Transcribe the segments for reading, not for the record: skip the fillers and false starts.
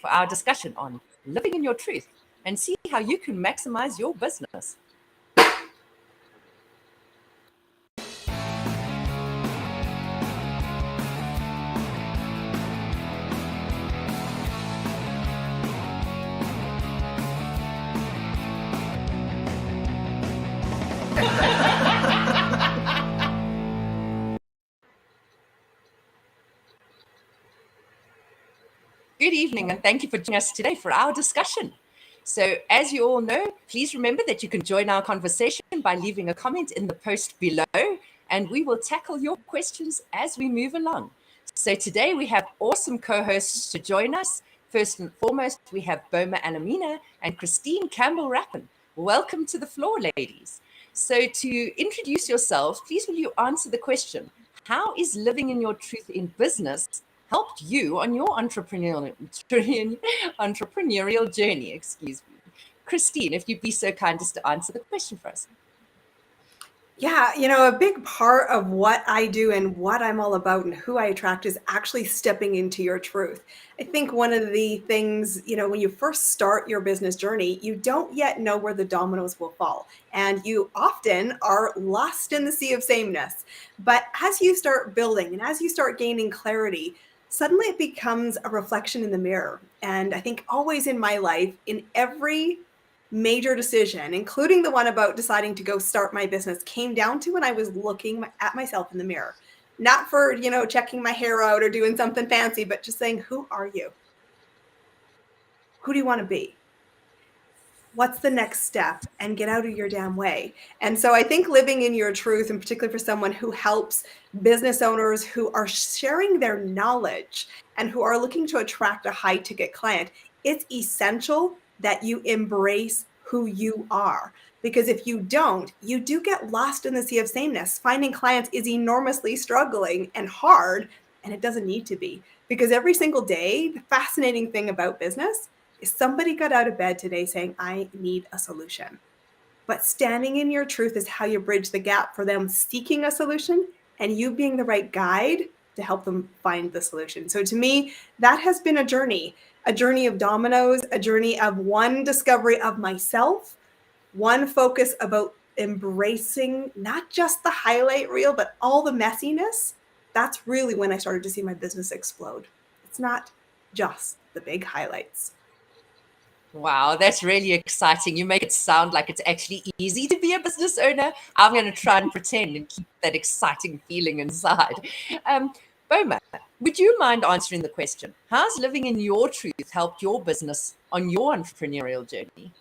for our discussion on living in your truth and see how you can maximize your business. Good evening, and thank you for joining us today for our discussion. So, as you all know, please remember that you can join our conversation by leaving a comment in the post below, and we will tackle your questions as we move along. So today we have awesome co-hosts to join us. First and foremost, we have Boma Alamina and Christine Campbell-Rappin. Welcome to the floor, ladies. So to introduce yourselves, please will you answer the question, how is living in your truth in business helped you on your entrepreneurial journey? Excuse me. Christine, if you'd be so kind as to answer the question for us. Yeah, a big part of what I do and what I'm all about and who I attract is actually stepping into your truth. I think one of the things, when you first start your business journey, you don't yet know where the dominoes will fall. And you often are lost in the sea of sameness. But as you start building and as you start gaining clarity, suddenly it becomes a reflection in the mirror. And I think always in my life, in every major decision, including the one about deciding to go start my business, came down to when I was looking at myself in the mirror. Not for, checking my hair out or doing something fancy, but just saying, who are you? Who do you want to be? What's the next step? And get out of your damn way. And so I think living in your truth, and particularly for someone who helps business owners who are sharing their knowledge and who are looking to attract a high ticket client, it's essential that you embrace who you are. Because if you don't, you do get lost in the sea of sameness. Finding clients is enormously struggling and hard, and it doesn't need to be. Because every single day, the fascinating thing about business is somebody got out of bed today saying, I need a solution. But standing in your truth is how you bridge the gap for them seeking a solution and you being the right guide to help them find the solution. So to me, that has been a journey of dominoes, a journey of one discovery of myself, one focus about embracing not just the highlight reel, but all the messiness. That's really when I started to see my business explode. It's not just the big highlights. Wow, that's really exciting. You make it sound like it's actually easy to be a business owner. I'm going to try and pretend and keep that exciting feeling inside. Boma, would you mind answering the question? How's living in your truth helped your business on your entrepreneurial journey?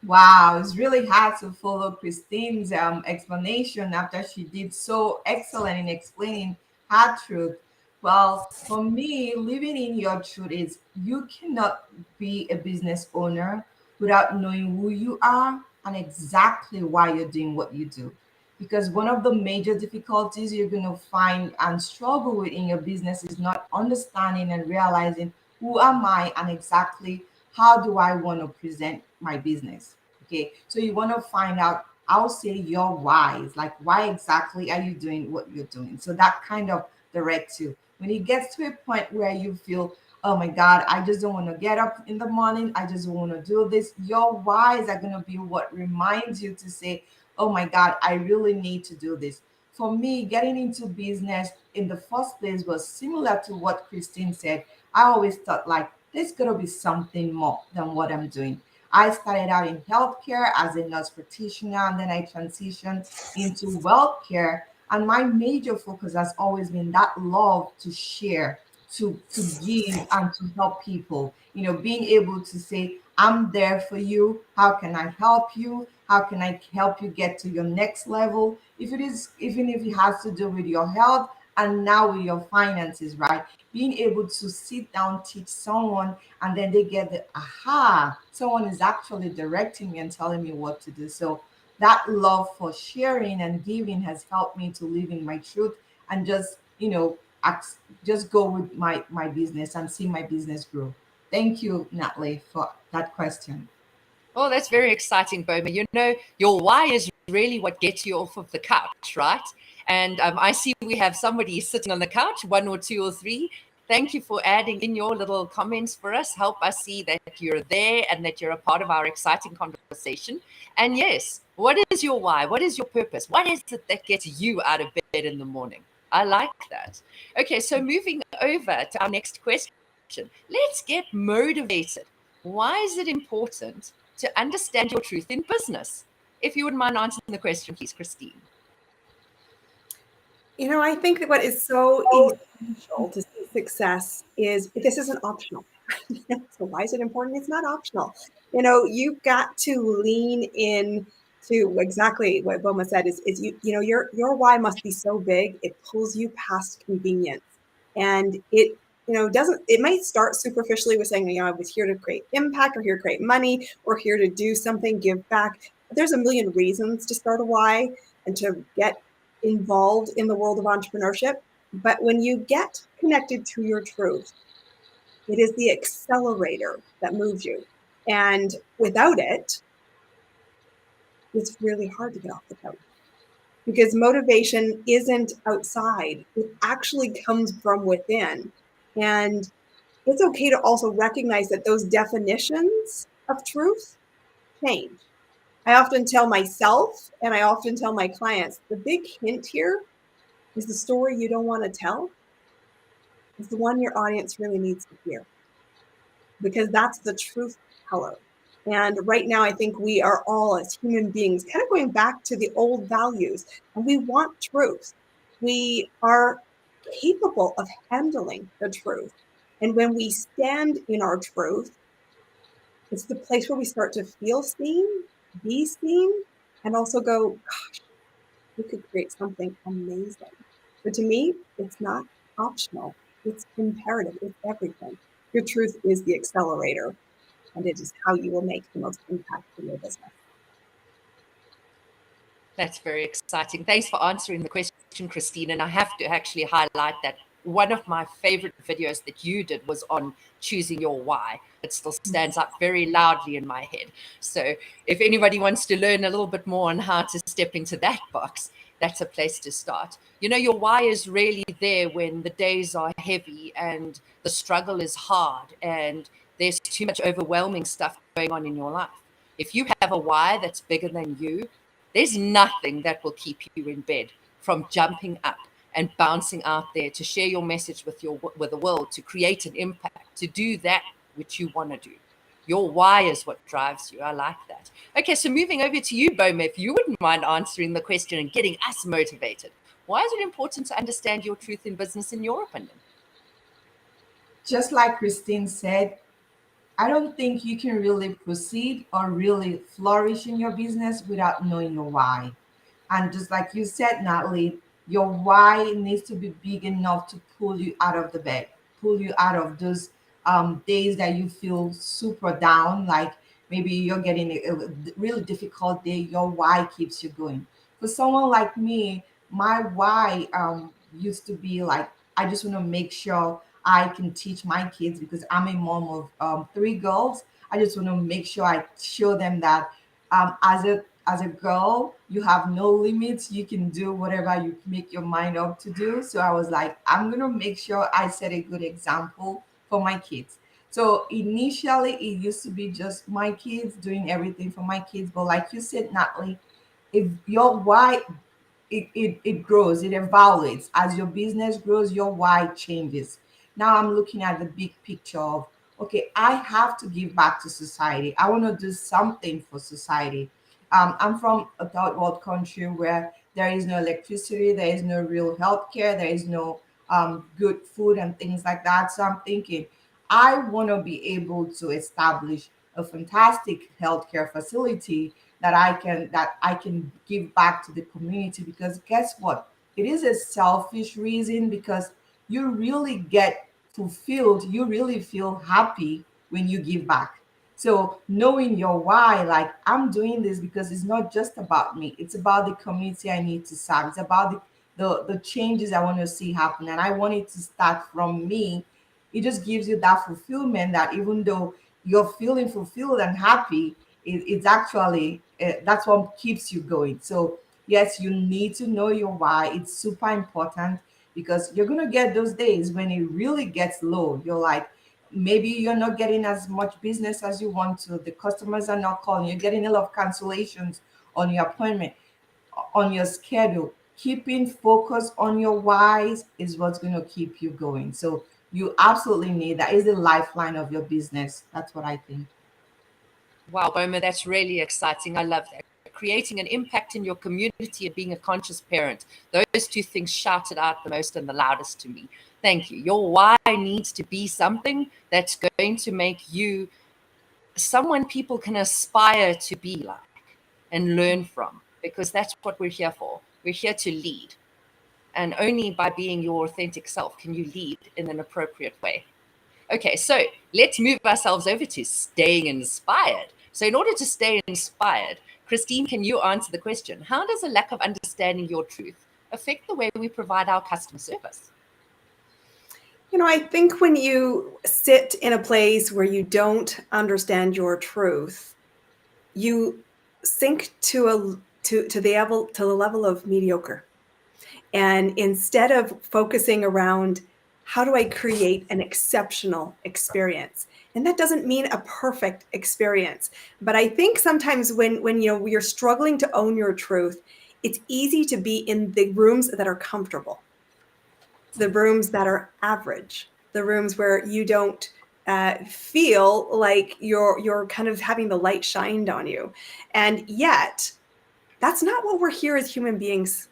Wow, it's really hard to follow Christine's explanation after she did so excellent in explaining her truth. Well, for me, living in your truth is you cannot be a business owner without knowing who you are and exactly why you're doing what you do. Because one of the major difficulties you're going to find and struggle with in your business is not understanding and realizing who am I and exactly how do I want to present my business. Okay, so you want to find out, I'll say your whys, like why exactly are you doing what you're doing? So that kind of directs you. When it gets to a point where you feel, oh my God, I just don't want to get up in the morning, I just want to do this, your whys are going to be what reminds you to say, oh my God, I really need to do this. For me, getting into business in the first place was similar to what Christine said. I always thought like there's got to be something more than what I'm doing. I started out in healthcare as a nurse practitioner, and then I transitioned into healthcare. And my major focus has always been that love to share, to give, and to help people. Being able to say, I'm there for you. How can I help you? How can I help you get to your next level? If it is, even if it has to do with your health and now with your finances, right? Being able to sit down, teach someone, and then they get the aha, someone is actually directing me and telling me what to do. So that love for sharing and giving has helped me to live in my truth and just, just go with my business and see my business grow. Thank you, Natalie, for that question. Oh, that's very exciting, Boma. Your why is really what gets you off of the couch, right? And I see we have somebody sitting on the couch, one or two or three. Thank you for adding in your little comments for us. Help us see that you're there and that you're a part of our exciting conversation. And yes, what is your why? What is your purpose? What is it that gets you out of bed in the morning? I like that. Okay, so moving over to our next question. Let's get motivated. Why is it important to understand your truth in business? If you wouldn't mind answering the question, please, Christine. I think that what is so essential to see success is this isn't optional. So why is it important? It's not optional. You've got to lean in to exactly what Boma said is your why must be so big it pulls you past convenience. And it might start superficially with saying, I was here to create impact or here to create money or here to do something, give back. But there's a million reasons to start a why and to get involved in the world of entrepreneurship. But when you get connected to your truth, it is the accelerator that moves you. And without it, it's really hard to get off the couch because motivation isn't outside. It actually comes from within. And it's okay to also recognize that those definitions of truth change. I often tell myself and I often tell my clients, the big hint here is the story you don't want to tell is the one your audience really needs to hear, because that's the truth teller. And right now, I think we are all, as human beings, kind of going back to the old values, and we want truth. We are capable of handling the truth. And when we stand in our truth, it's the place where we start to feel seen, be seen, and also go, gosh, we could create something amazing. So to me, it's not optional. It's imperative. It's everything. Your truth is the accelerator, and it is how you will make the most impact in your business. That's very exciting. Thanks for answering the question, Christine. And I have to actually highlight that one of my favorite videos that you did was on choosing your why. It still stands up very loudly in my head. So if anybody wants to learn a little bit more on how to step into that box, that's a place to start. Your why is really there when the days are heavy and the struggle is hard and there's too much overwhelming stuff going on in your life. If you have a why that's bigger than you, there's nothing that will keep you in bed from jumping up and bouncing out there to share your message with the world, to create an impact, to do that which you want to do. Your why is what drives you. I like that. Okay, so moving over to you, Boma, if you wouldn't mind answering the question and getting us motivated. Why is it important to understand your truth in business, in your opinion? Just like Christine said, I don't think you can really proceed or really flourish in your business without knowing your why. And just like you said, Natalie, your why needs to be big enough to pull you out of the bed, pull you out of those days that you feel super down, like maybe you're getting a really difficult day. Your why keeps you going. For someone like me, my why used to be like, I just want to make sure I can teach my kids because I'm a mom of three girls. I just want to make sure I show them that as a girl, you have no limits. You can do whatever you make your mind up to do. So I was like, I'm gonna make sure I set a good example for my kids. So initially, it used to be just my kids doing everything for my kids. But like you said, Natalie, if your why it grows, it evaluates as your business grows, your why changes. Now I'm looking at the big picture of, okay, I have to give back to society. I want to do something for society. I'm from a third world country where there is no electricity, there is no real healthcare, there is no good food and things like that. So I'm thinking, I want to be able to establish a fantastic healthcare facility that I can give back to the community, because guess what? It is a selfish reason, because you really get fulfilled, you really feel happy when you give back. So knowing your why, like, I'm doing this because it's not just about me, it's about the community I need to serve. It's about the changes I want to see happen, and I want it to start from me. It just gives you that fulfillment, that even though you're feeling fulfilled and happy, it's actually that's what keeps you going. So yes, you need to know your why. It's super important. because you're going to get those days when it really gets low. You're like, maybe you're not getting as much business as you want to. The customers are not calling. You're getting a lot of cancellations on your appointment, on your schedule. Keeping focus on your whys is what's going to keep you going. So you absolutely need that. Is the lifeline of your business. That's what I think. Wow, Boma, that's really exciting. I love that. Creating an impact in your community and being a conscious parent. Those two things shouted out the most and the loudest to me. Thank you. Your why needs to be something that's going to make you someone people can aspire to be like and learn from, because that's what we're here for. We're here to lead. And only by being your authentic self can you lead in an appropriate way. Okay, so let's move ourselves over to staying inspired. So in order to stay inspired, Christine, can you answer the question? How does a lack of understanding your truth affect the way we provide our customer service? I think when you sit in a place where you don't understand your truth, you sink to the level of mediocre. And instead of focusing around how do I create an exceptional experience? And that doesn't mean a perfect experience. But I think sometimes when you're struggling to own your truth, it's easy to be in the rooms that are comfortable, the rooms that are average, the rooms where you don't feel like you're kind of having the light shined on you. And yet, that's not what we're here as human beings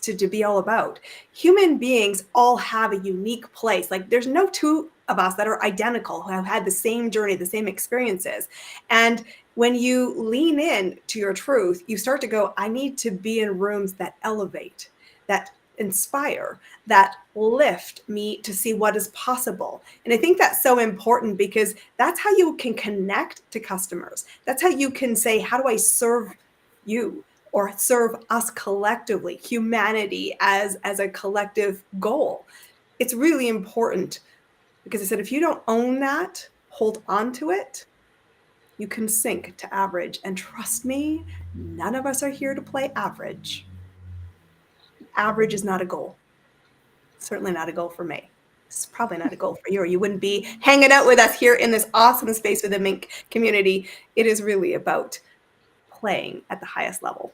to be all about. Human beings all have a unique place. Like there's no two of us that are identical, who have had the same journey, the same experiences. And when you lean in to your truth, you start to go, I need to be in rooms that elevate, that inspire, that lift me to see what is possible. And I think that's so important because that's how you can connect to customers. That's how you can say, how do I serve you or serve us collectively, humanity as a collective goal? It's really important because I said, if you don't own that, hold on to it, you can sink to average. And trust me, none of us are here to play average. Average is not a goal. Certainly not a goal for me. It's probably not a goal for you, or you wouldn't be hanging out with us here in this awesome space with the Mink community. It is really about playing at the highest level.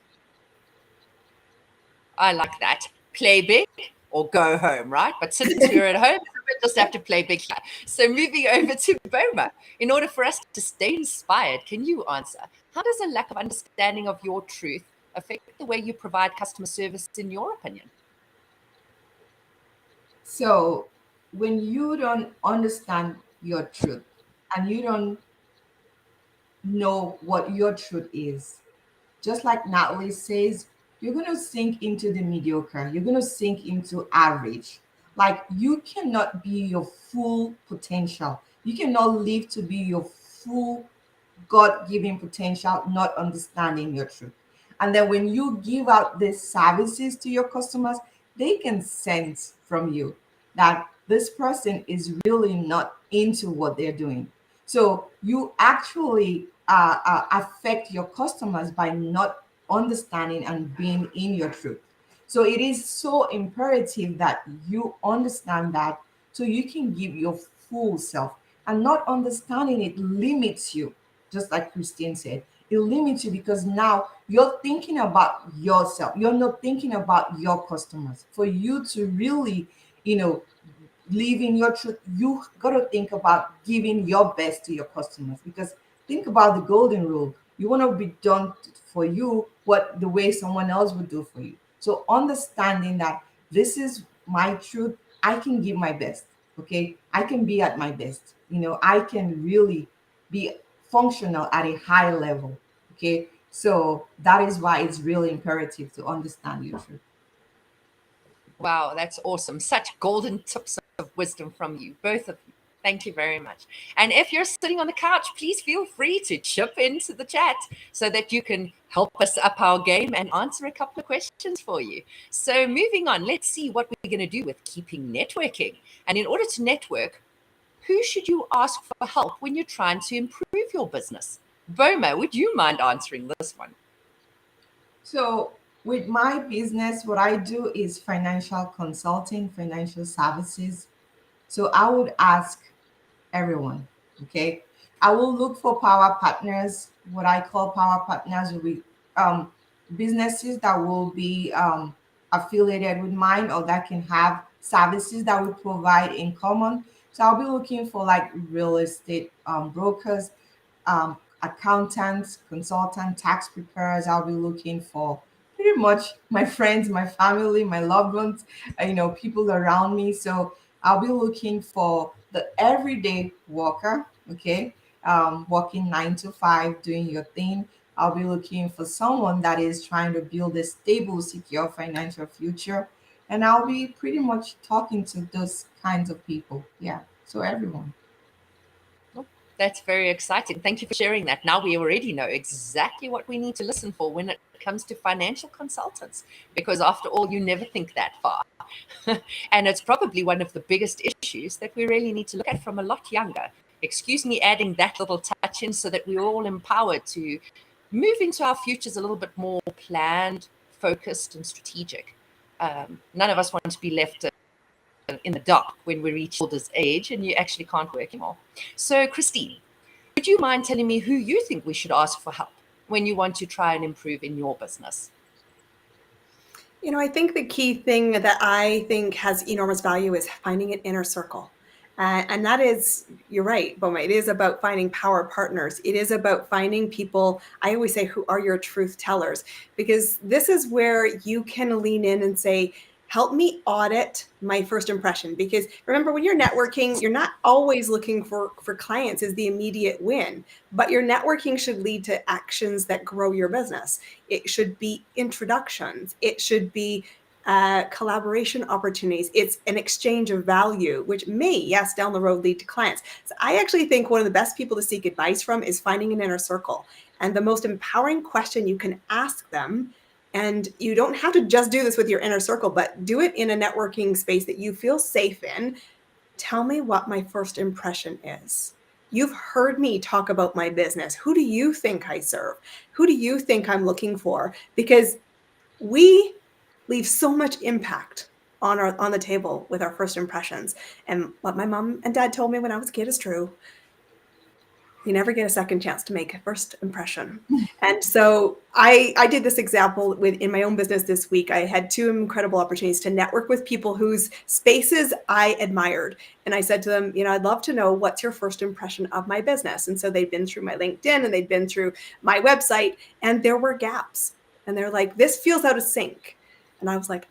I like that. Play big or go home, right? But since we're at home, we just have to play big. So moving over to Boma, in order for us to stay inspired, can you answer, how does a lack of understanding of your truth affect the way you provide customer service, in your opinion? So when you don't understand your truth and you don't know what your truth is, just like Natalie says, you're going to sink into the mediocre. You're going to sink into average. Like you cannot be your full potential. You cannot live to be your full God-given potential, not understanding your truth. And then when you give out these services to your customers, they can sense from you that this person is really not into what they're doing. So you actually affect your customers by not understanding and being in your truth. So it is so imperative that you understand that so you can give your full self. And not understanding it limits you, just like Christine said. It limits you because now you're thinking about yourself. You're not thinking about your customers. For you to really, live in your truth, you got to think about giving your best to your customers. Because think about the golden rule. You want to be done for you what the way someone else would do for you. So understanding that this is my truth, I can give my best. Okay, I can be at my best. I can really be functional at a high level. Okay, so that is why it's really imperative to understand your truth. Wow, that's awesome. Such golden tips of wisdom from you, both of you. Thank you very much. And if you're sitting on the couch, please feel free to chip into the chat so that you can help us up our game and answer a couple of questions for you. So moving on, let's see what we're going to do with keeping networking. And in order to network, who should you ask for help when you're trying to improve your business? Boma, would you mind answering this one? So with my business, what I do is financial consulting, financial services. So I would ask everyone, okay? I will look for power partners. What I call power partners will be businesses that will be affiliated with mine or that can have services that we provide in common. So I'll be looking for like real estate brokers, accountants, consultant, tax preparers. I'll be looking for pretty much my friends, my family, my loved ones, people around me. So I'll be looking for the everyday worker, okay, working 9 to 5, doing your thing. I'll be looking for someone that is trying to build a stable, secure financial future. And I'll be pretty much talking to those kinds of people. Yeah. So everyone. That's very exciting. Thank you for sharing that. Now we already know exactly what we need to listen for when it comes to financial consultants, because after all, you never think that far. And it's probably one of the biggest issues that we really need to look at from a lot younger. Excuse me adding that little touch in so that we're all empowered to move into our futures a little bit more planned, focused, and strategic. None of us want to be left in the dark when we reach oldest age and you actually can't work anymore. So, Christine, would you mind telling me who you think we should ask for help when you want to try and improve in your business? I think the key thing that I think has enormous value is finding an inner circle. And that is, you're right, Boma, it is about finding power partners. It is about finding people, I always say, who are your truth tellers, because this is where you can lean in and say, help me audit my first impression. Because remember, when you're networking, you're not always looking for clients as the immediate win, but your networking should lead to actions that grow your business. It should be introductions. It should be collaboration opportunities. It's an exchange of value, which may, yes, down the road lead to clients. So I actually think one of the best people to seek advice from is finding an inner circle. And the most empowering question you can ask them, and you don't have to just do this with your inner circle, but do it in a networking space that you feel safe in. Tell me what my first impression is. You've heard me talk about my business. Who do you think I serve? Who do you think I'm looking for? Because we leave so much impact on the table with our first impressions. And what my mom and dad told me when I was a kid is true. You never get a second chance to make a first impression. And so I did this example in my own business this week. I had 2 incredible opportunities to network with people whose spaces I admired. And I said to them, I'd love to know what's your first impression of my business. And so they'd been through my LinkedIn and they'd been through my website, and there were gaps. And they're like, this feels out of sync. And I was like,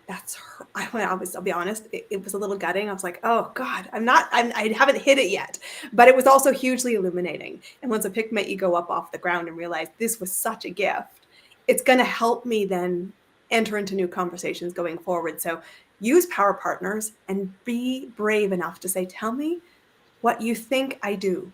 that's her. I'll be honest, it was a little gutting. I was like, oh God, I haven't hit it yet. But it was also hugely illuminating. And once I picked my ego up off the ground and realized this was such a gift, it's going to help me then enter into new conversations going forward. So use power partners and be brave enough to say, tell me what you think I do.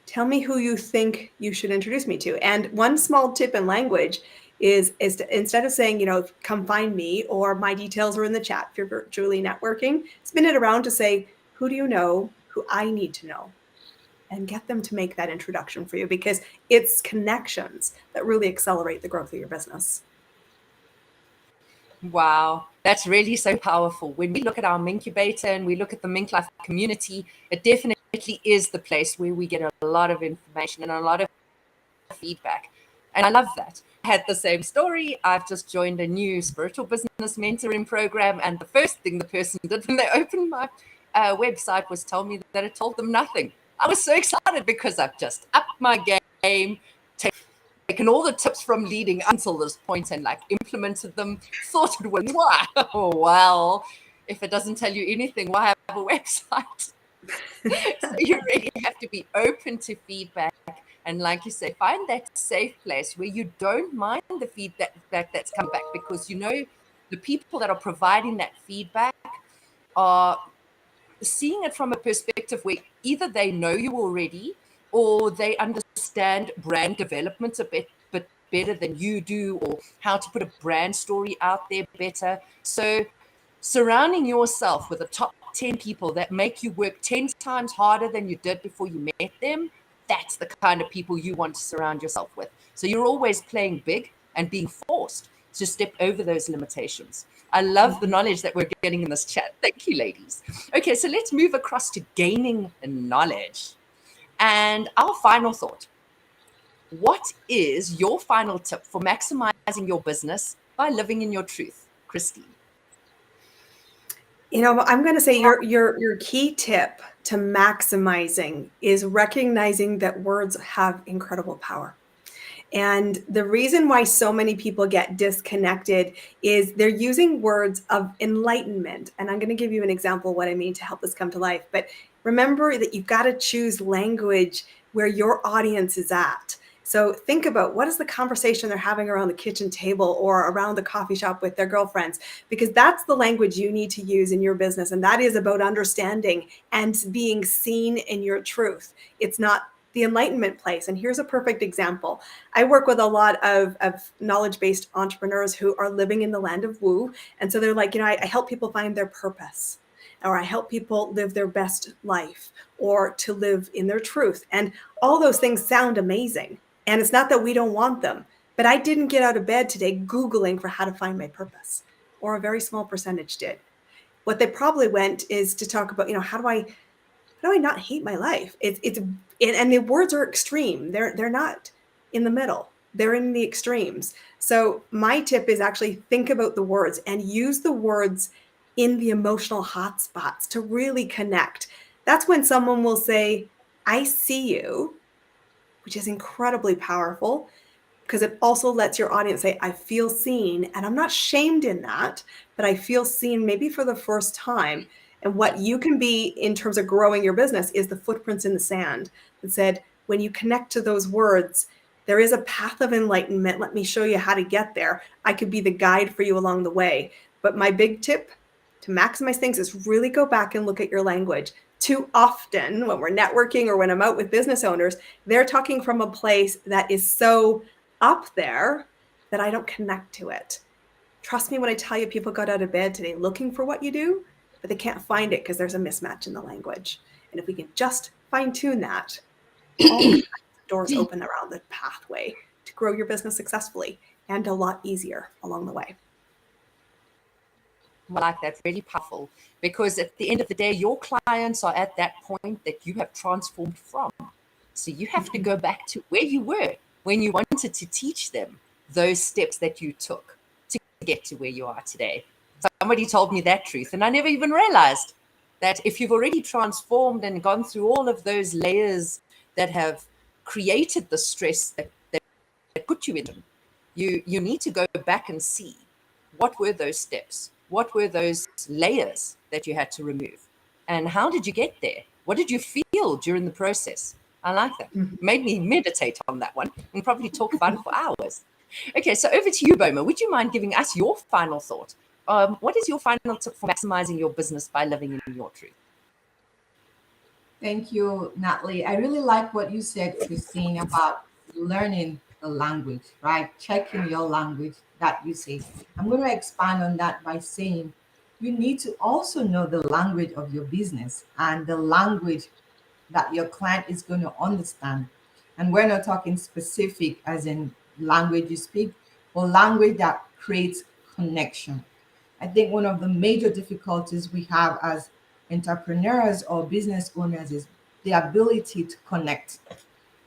Tell me who you think you should introduce me to. And one small tip in language is to, instead of saying, come find me, or my details are in the chat if you're virtually networking, spin it around to say, who do you know who I need to know? And get them to make that introduction for you, because it's connections that really accelerate the growth of your business. Wow, that's really so powerful. When we look at our Minkubator and we look at the MinkLife community, it definitely is the place where we get a lot of information and a lot of feedback. And I love that. I had the same story. I've just joined a new spiritual business mentoring program. And the first thing the person did when they opened my website was tell me that it told them nothing. I was so excited because I've just upped my game, taken all the tips from leading until this point and implemented them, thought it was, wow, well, if it doesn't tell you anything, why have a website? So you really have to be open to feedback. And like you say, find that safe place where you don't mind the feedback that's come back, because the people that are providing that feedback are seeing it from a perspective where either they know you already or they understand brand development a bit better than you do, or how to put a brand story out there better. So surrounding yourself with the top 10 people that make you work 10 times harder than you did before you met them that's the kind of people you want to surround yourself with. So you're always playing big and being forced to step over those limitations. I love the knowledge that we're getting in this chat. Thank you, ladies. Okay, so let's move across to gaining knowledge. And our final thought. What is your final tip for maximizing your business by living in your truth, Christine? You know, I'm going to say your key tip to maximizing is recognizing that words have incredible power. And the reason why so many people get disconnected is they're using words of enlightenment. And I'm going to give you an example of what I mean to help this come to life. But remember that you've got to choose language where your audience is at. So think about what is the conversation they're having around the kitchen table or around the coffee shop with their girlfriends, because that's the language you need to use in your business. And that is about understanding and being seen in your truth. It's not the enlightenment place. And here's a perfect example. I work with a lot of knowledge-based entrepreneurs who are living in the land of woo. And so they're like, I help people find their purpose, or I help people live their best life, or to live in their truth. And all those things sound amazing. And it's not that we don't want them, but I didn't get out of bed today Googling for how to find my purpose, or a very small percentage did. What they probably went is to talk about, how do I not hate my life? And the words are extreme. They're not in the middle. They're in the extremes. So my tip is actually think about the words and use the words in the emotional hotspots to really connect. That's when someone will say, I see you, which is incredibly powerful, because it also lets your audience say, I feel seen, and I'm not shamed in that, but I feel seen maybe for the first time. And what you can be in terms of growing your business is the footprints in the sand that said, when you connect to those words, there is a path of enlightenment. Let me show you how to get there. I could be the guide for you along the way. But my big tip to maximize things is really go back and look at your language. Too often when we're networking or when I'm out with business owners, they're talking from a place that is so up there that I don't connect to it. Trust me when I tell you, people got out of bed today looking for what you do, but they can't find it because there's a mismatch in the language. And if we can just fine tune that, all the doors open around the pathway to grow your business successfully, and a lot easier along the way. I like that, really powerful, because at the end of the day, your clients are at that point that you have transformed from. So you have to go back to where you were when you wanted to teach them those steps that you took to get to where you are today. Somebody told me that truth, and I never even realized that if you've already transformed and gone through all of those layers that have created the stress that put you in them, you need to go back and see what were those steps, what were those layers that you had to remove, and how did you get there? What did you feel during the process? I like that. Made me meditate on that one and probably talk about it for hours. Okay, so over to you, Boma. Would you mind giving us your final thought? What is your final tip for maximizing your business by living in your truth? Thank you, Natalie. I really like what you said, Christine, about learning the language, right? Checking your language that you say. I'm going to expand on that by saying you need to also know the language of your business and the language that your client is going to understand. And we're not talking specific as in language you speak, but language that creates connection. I think one of the major difficulties we have as entrepreneurs or business owners is the ability to connect.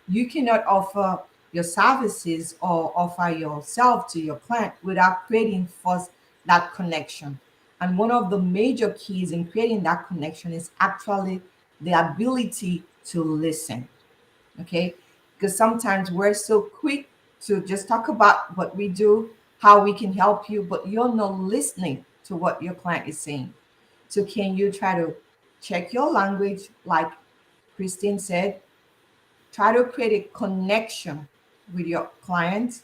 You cannot offer your services or offer yourself to your client without creating first that connection. And one of the major keys in creating that connection is actually the ability to listen. Okay? Because sometimes we're so quick to just talk about what we do, how we can help you, but you're not listening to what your client is saying. So, can you try to check your language, like Christine said? Try to create a connection with your client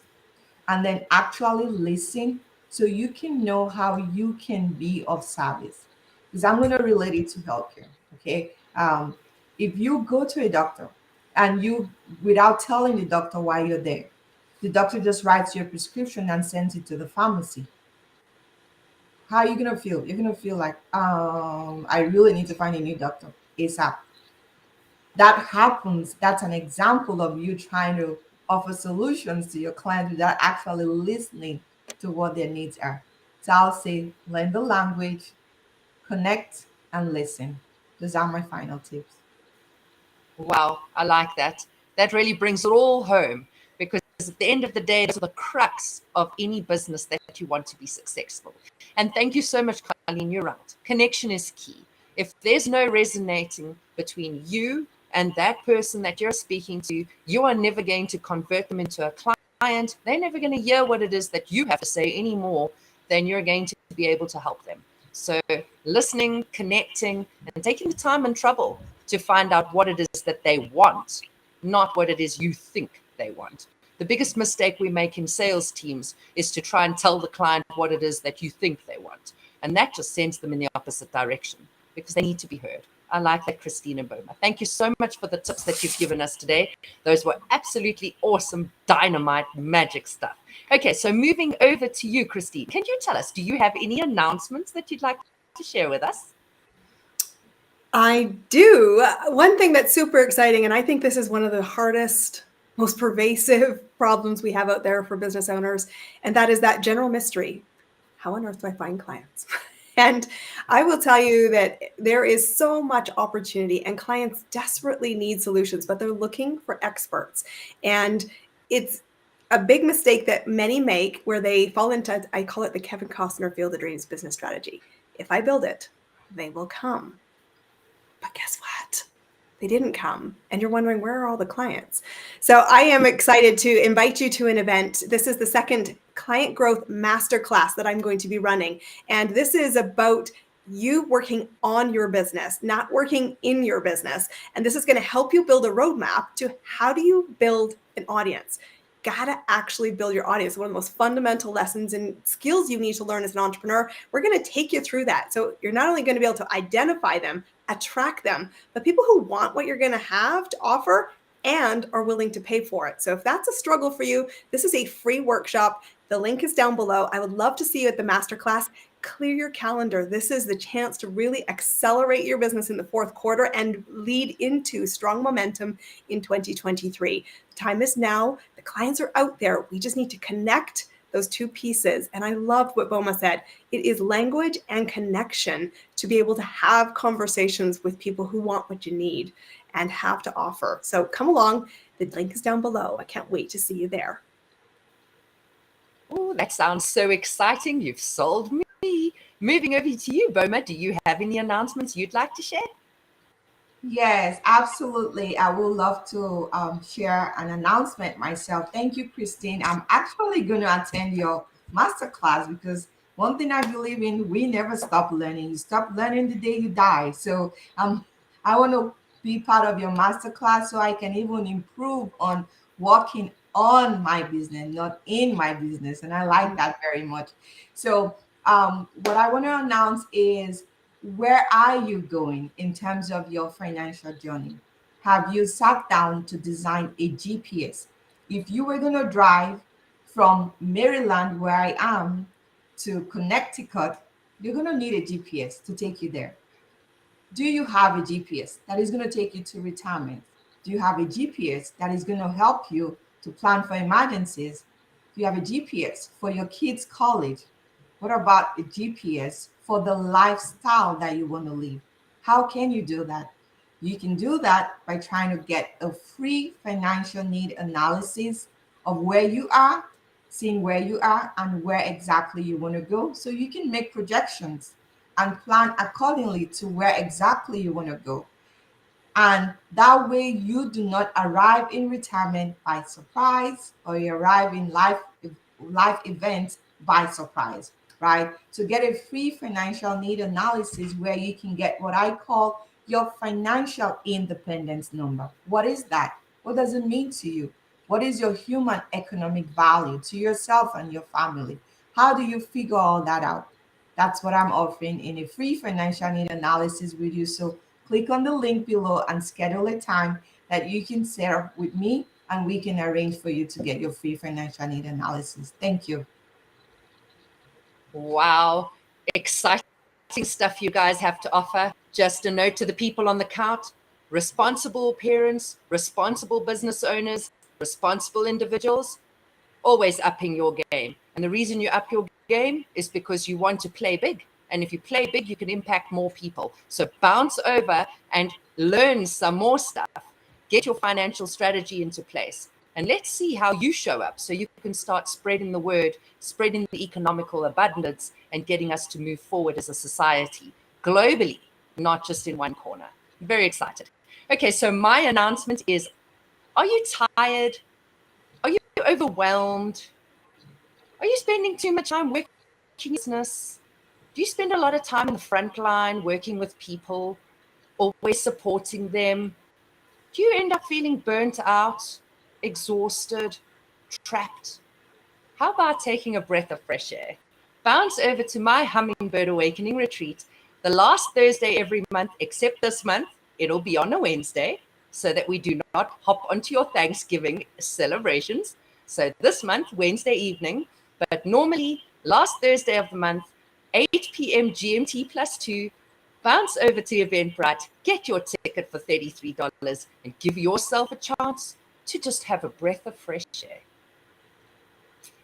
and then actually listen so you can know how you can be of service. Because I'm going to relate it to healthcare. Okay. If you go to a doctor and you, without telling the doctor why you're there, the doctor just writes your prescription and sends it to the pharmacy. How are you going to feel? You're going to feel like, I really need to find a new doctor ASAP. that happens, that's an example of you trying to offer solutions to your clients without actually listening to what their needs are. So I'll say learn the language, connect, and listen. Those are my final tips. Wow, I like that. That really brings it all home, because at the end of the day, those are the crux of any business that you want to be successful. And thank you so much, Colleen. You're right. Connection is key. If there's no resonating between you and that person that you're speaking to, you are never going to convert them into a client. They're never going to hear what it is that you have to say any more than you're going to be able to help them. So listening, connecting, and taking the time and trouble to find out what it is that they want, not what it is you think they want. The biggest mistake we make in sales teams is to try and tell the client what it is that you think they want. And that just sends them in the opposite direction, because they need to be heard. I like that, Christine and Boma. Thank you so much for the tips that you've given us today. Those were absolutely awesome, dynamite, magic stuff. Okay, so moving over to you, Christine. Can you tell us, do you have any announcements that you'd like to share with us? I do. One thing that's super exciting, and I think this is one of the hardest, most pervasive problems we have out there for business owners, and that is that general mystery. How on earth do I find clients? And I will tell you that there is so much opportunity, and clients desperately need solutions, but they're looking for experts. And it's a big mistake that many make where they fall into, I call it the Kevin Costner Field of Dreams business strategy. If I build it, they will come. But guess what? They didn't come. And you're wondering, where are all the clients? So I am excited to invite you to an event. This is the second Client Growth Masterclass that I'm going to be running. And this is about you working on your business, not working in your business. And this is going to help you build a roadmap to how do you build an audience. Gotta actually build your audience. One of the most fundamental lessons and skills you need to learn as an entrepreneur. We're going to take you through that. So you're not only going to be able to identify them, attract them, but people who want what you're going to have to offer and are willing to pay for it. So if that's a struggle for you, this is a free workshop. The link is down below. I would love to see you at the masterclass. Clear your calendar. This is the chance to really accelerate your business in the fourth quarter and lead into strong momentum in 2023. The time is now. The clients are out there. We just need to connect those two pieces. And I loved what Boma said. It is language and connection to be able to have conversations with people who want what you need and have to offer. So come along. The link is down below. I can't wait to see you there. Oh, that sounds so exciting. You've sold me. Moving over to you, Boma, do you have any announcements you'd like to share? Yes, absolutely. I would love to share an announcement myself. Thank you, Christine. I'm actually going to attend your masterclass because one thing I believe in, we never stop learning. You stop learning the day you die. So I want to be part of your masterclass so I can even improve on working on my business, not in my business. And I like that very much. So what I want to announce is, where are you going in terms of your financial journey? Have you sat down to design a GPS? If you were going to drive from Maryland, where I am, to Connecticut, you're going to need a GPS to take you there. Do you have a GPS that is going to take you to retirement? Do you have a GPS that is going to help you to plan for emergencies? Do you have a GPS for your kids' college? What about a GPS for the lifestyle that you want to live? How can you do that? You can do that by trying to get a free financial need analysis of where you are, seeing where you are and where exactly you want to go, so you can make projections and plan accordingly to where exactly you want to go. And that way you do not arrive in retirement by surprise, or you arrive in life events by surprise, right? To get a free financial need analysis where you can get what I call your financial independence number. What is that? What does it mean to you? What is your human economic value to yourself and your family? How do you figure all that out? That's what I'm offering in a free financial need analysis with you. So click on the link below and schedule a time that you can set up with me, and we can arrange for you to get your free financial need analysis. Thank you. Wow, exciting stuff you guys have to offer. Just a note to the people on the couch, responsible parents, responsible business owners, responsible individuals, always upping your game. And the reason you up your game is because you want to play big. And if you play big, you can impact more people. So bounce over and learn some more stuff. Get your financial strategy into place. And let's see how you show up so you can start spreading the word, spreading the economical abundance, and getting us to move forward as a society globally, not just in one corner. I'm very excited. Okay, so my announcement is, are you tired? Are you overwhelmed? Are you spending too much time working in business? Do you spend a lot of time in the front line working with people, always supporting them? Do you end up feeling burnt out, exhausted, trapped? How about taking a breath of fresh air? Bounce over to my Hummingbird Awakening retreat the last Thursday every month, except this month. It'll be on a Wednesday so that we do not hop onto your Thanksgiving celebrations. So this month, Wednesday evening, but normally last Thursday of the month, 8 p.m. GMT +2, bounce over to Eventbrite, get your ticket for $33 and give yourself a chance to just have a breath of fresh air.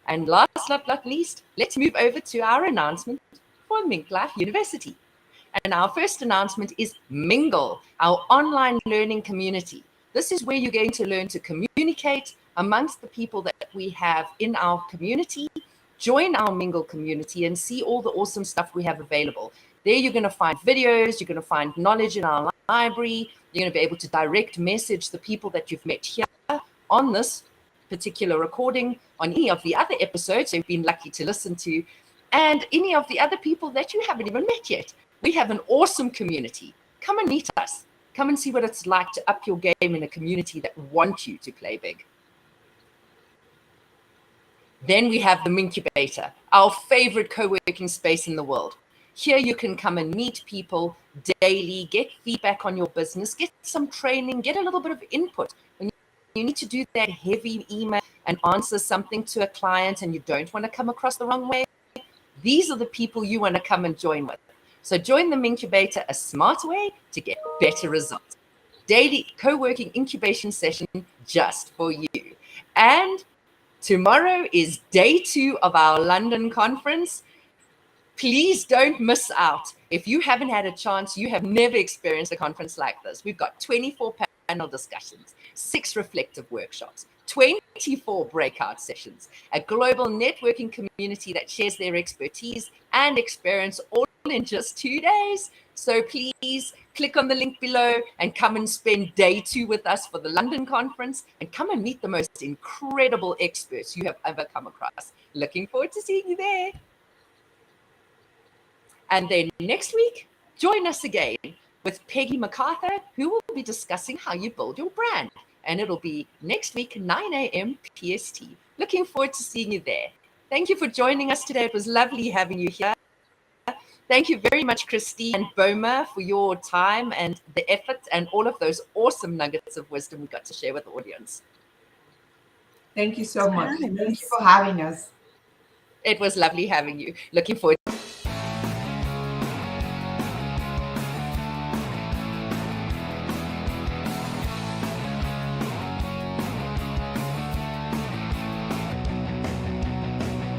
And last but not least, let's move over to our announcement for MinkLife University. And our first announcement is Mingle, our online learning community. This is where you're going to learn to communicate amongst the people that we have in our community. Join our Mingle community and see all the awesome stuff we have available. There you're going to find videos, you're going to find knowledge in our library, you're going to be able to direct message the people that you've met here on this particular recording, on any of the other episodes you've been lucky to listen to, and any of the other people that you haven't even met yet. We have an awesome community. Come and meet us. Come and see what it's like to up your game in a community that wants you to play big. Then we have the Minkubator, our favorite co-working space in the world. Here you can come and meet people daily, get feedback on your business, get some training, get a little bit of input. When you need to do that heavy email and answer something to a client and you don't want to come across the wrong way, these are the people you want to come and join with. So join the Minkubator, a smart way to get better results. Daily co-working incubation session just for you. And tomorrow is day 2 of our London conference. Please don't miss out. If you haven't had a chance, you have never experienced a conference like this. We've got 24 panel discussions, 6 reflective workshops, 24 breakout sessions, a global networking community that shares their expertise and experience all in just 2 days. So please click on the link below and come and spend day 2 with us for the London conference and come and meet the most incredible experts you have ever come across. Looking forward to seeing you there. And then next week, join us again with Peggy MacArthur, who will be discussing how you build your brand. And it'll be next week, 9 a.m. PST. Looking forward to seeing you there. Thank you for joining us today. It was lovely having you here. Thank you very much, Christine and Boma, for your time and the effort and all of those awesome nuggets of wisdom we got to share with the audience. Thank you so much. Thank you for having us. It was lovely having you. Looking forward